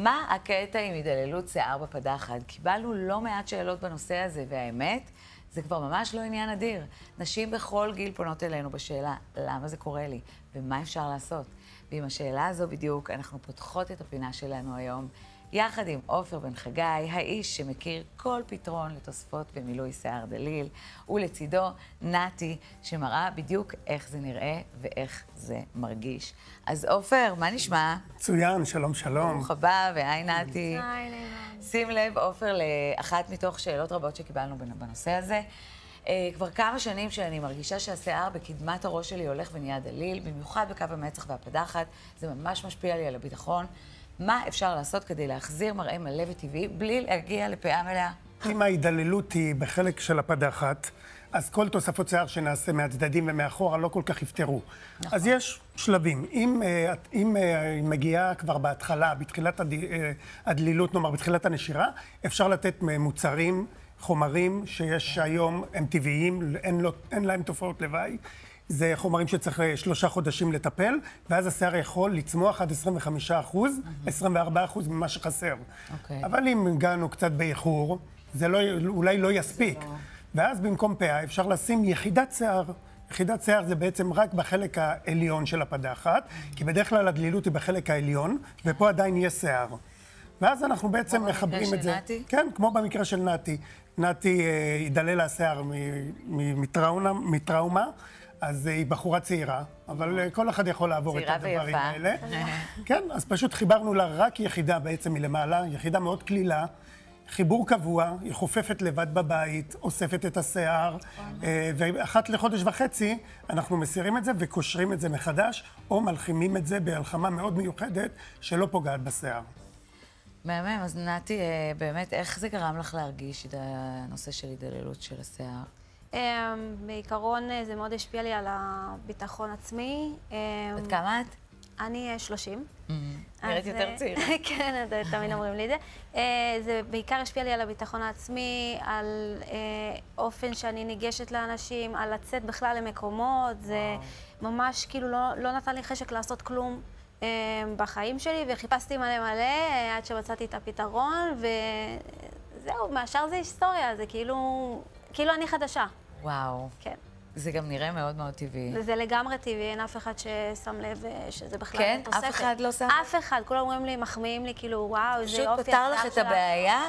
מה הקטע עם הידללות שיער בפדחת? קיבלנו לא מעט שאלות בנושא הזה, והאמת, זה כבר ממש לא עניין אדיר. נשים בכל גיל פונות אלינו בשאלה, למה זה קורה לי? ומה אפשר לעשות? ועם השאלה הזו בדיוק, אנחנו פותחות את הפינה שלנו היום, יחד עם עופר בן חגי, האיש שמכיר כל פתרון לתוספות במילוי שיער דליל, ולצידו נתי, שמראה בדיוק איך זה נראה ואיך זה מרגיש. אז עופר, מה נשמע? מצוין, שלום שלום. ברוך הבא, והי נתי. היי, לירן. שים לב, עופר, לאחת מתוך שאלות רבות שקיבלנו בנושא הזה. כבר כמה שנים שאני מרגישה שהשיער בקדמת הראש שלי הולך ונהיה דליל, במיוחד בקו המצח והפדחת, זה ממש משפיע לי על הביטחון. מה אפשר לעשות כדי להחזיר מראה מלא וטבעי בלי להגיע לפאה מלאה? אם ההידללות היא בחלק של הפדחת, אז כל תוספות שיער שנעשה מהצדדים ומאחורה לא כל כך יפתרו. נכון. אז יש שלבים. אם מגיעה כבר בהתחלה, בתחילת הדלילות, נאמר, בתחילת הנשירה, אפשר לתת מוצרים, חומרים שיש היום, הם טבעיים, אין להם תופעות לוואי. זה חומרים שצריך 3 חודשים לטפל, ואז השיער יכול לצמוח עד 25%, 24% ממה שחסר. אבל אם הגענו קצת באיחור, זה אולי לא יספיק. ואז במקום פאה אפשר לשים יחידת שיער. יחידת שיער זה בעצם רק בחלק העליון של הפדחת, כי בדרך כלל הדלילות היא בחלק העליון, ופה עדיין יש שיער. ואז אנחנו בעצם מחברים את זה. כמו במקרה של נתי? כן, כמו במקרה של נתי. נתי ידלל השיער מטראומה. אז היא בחורה צעירה, אבל כל אחד יכול לעבור את הדברים האלה. כן, אז פשוט חיברנו לה רק יחידה בעצם מלמעלה, יחידה מאוד כלילה, חיבור קבוע, היא חופפת לבד בבית, אוספת את השיער, ואחת לחודש וחצי אנחנו מסירים את זה וקושרים את זה מחדש, או מלחימים את זה בהלחמה מאוד מיוחדת שלא פוגעת בשיער. מהמם, אז נתי, באמת, איך זה גרם לך להרגיש את הנושא של הידללות של השיער? בעיקרון זה מאוד השפיע לי על הביטחון עצמי. עד כמה את? אני 30. נראית יותר צעירה. כן, תמיד אומרים לי את זה. זה בעיקר השפיע לי על הביטחון העצמי, על אופן שאני ניגשת לאנשים, על לצאת בכלל למקומות. זה ממש כאילו לא נתן לי חשק לעשות כלום בחיים שלי, וחיפשתי מלא עד שמצאתי את הפתרון, וזהו, מהשאר זה היסטוריה, זה כאילו אני חדשה. וואו. כן. זה גם נראה מאוד מאוד טבעי. זה לגמרי טבעי, אין אף אחד ששם לב שזה בכלל תוספת. כן? אף אחד לא שם? אף אחד. כולם אומרים לי, מחמיאים לי, כאילו, וואו, איזה יופי. פשוט פתר לך את הבעיה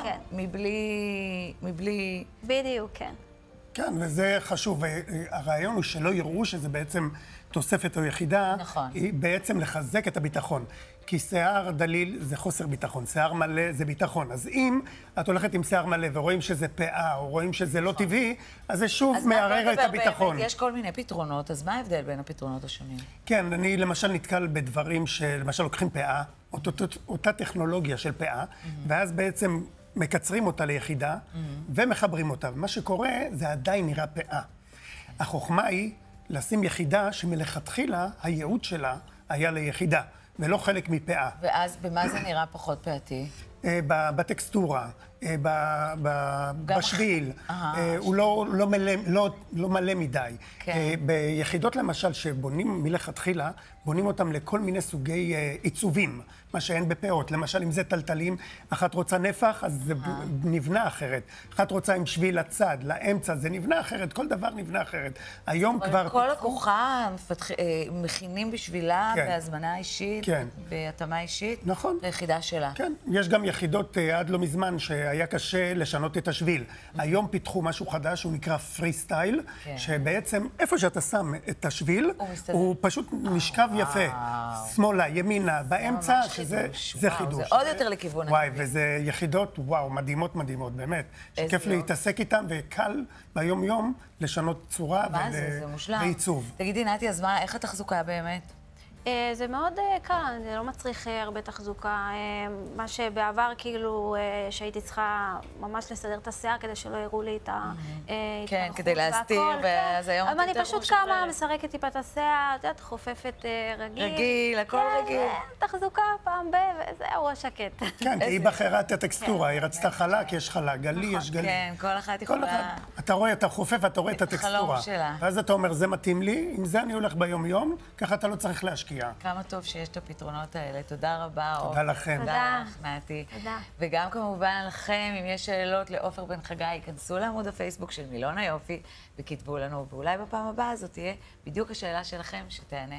מבלי... בדיוק, כן. כן, וזה חשוב. הרעיון הוא שלא יראו שזה בעצם תוספת או יחידה, נכון. היא בעצם לחזק את הביטחון. כי שיער דליל זה חוסר ביטחון, שיער מלא זה ביטחון. אז אם את הולכת עם שיער מלא ורואים שזה פאה, או רואים שזה לא טבעי, אז זה שוב מערער את הביטחון. יש כל מיני פתרונות, אז מה ההבדל בין הפתרונות השונים? כן, אני למשל נתקל בדברים שלמשל לוקחים פאה, אותה טכנולוגיה של פאה, ואז בעצם מקצרים אותה ליחידה, ומחברים אותה. ומה שקורה, זה עדיין נראה פאה. החוכמה היא לשים יחידה שמלכתחילה הייעוד שלה היה ליחידה, ולא חלק מפאה. ואז במה זה נראה פחות פאתי? בטקסטורה, בשביל, הוא לא מלא מדי. ביחידות למשל שבונים מלכתחילה, בונים אותם לכל מיני סוגי עיצובים, מה שאין בפאות. למשל, אם זה טלטלים, אחת רוצה נפח, אז זה נבנה אחרת. אחת רוצה עם שביל לצד, לאמצע, זה נבנה אחרת, כל דבר נבנה אחרת. היום כבר... כל לקוחה מכינים בשבילה בהזמנה אישית, בהתאמה אישית, ליחידה שלה. כן, יש גם יחידות עד לא מזמן שהיה קשה לשנות את השביל. היום פיתחו משהו חדש, הוא נקרא פרי סטייל, שבעצם איפה שאתה שם את השביל, הוא פשוט נשכב יפה. שמאלה, ימינה, באמצע, שזה חידוש. זה עוד יותר לכיוון. וואי, וזה יחידות, וואו, מדהימות, באמת. שכיף להתעסק איתם, וקל ביום-יום לשנות צורה ועיצוב. תגידי, נתי, אז איך התחזוקה באמת? זה מאוד קל, זה לא מצריך הרבה תחזוקה. מה שבעבר, כאילו, שהייתי צריכה ממש לסדר את השיער כדי שלא יראו לי את ההתארכות והכל. כן, כדי להסתיר, ואז היום אבל אני פשוט קמה, מסרקת טיפה את השיער, את יודעת, חופפת רגיל. רגיל, הכל רגיל. תחזוקה פעם וזהו, שקט. כן, היא בחרה את הטקסטורה, היא רצתה חלק, יש חלק, גלי, יש גלי. כן, כל אחת יכולה... אתה רואה, אתה חופף, אתה רואה את הטקסטורה. ואז אתה אומר, זה מתאים לי, עם זה אני הולך ביום-יום, ככה אתה לא צריך להשקיע. להשקיע. כמה טוב שיש את הפתרונות האלה. תודה רבה, עופר. תודה לכם. תודה לך, נתי. תודה. וגם כמובן לכם, אם יש שאלות לעופר בן חגי, כנסו לעמוד הפייסבוק של מילון היופי וכתבו לנו, ואולי בפעם הבאה זאת תהיה בדיוק השאלה שלכם שתענה.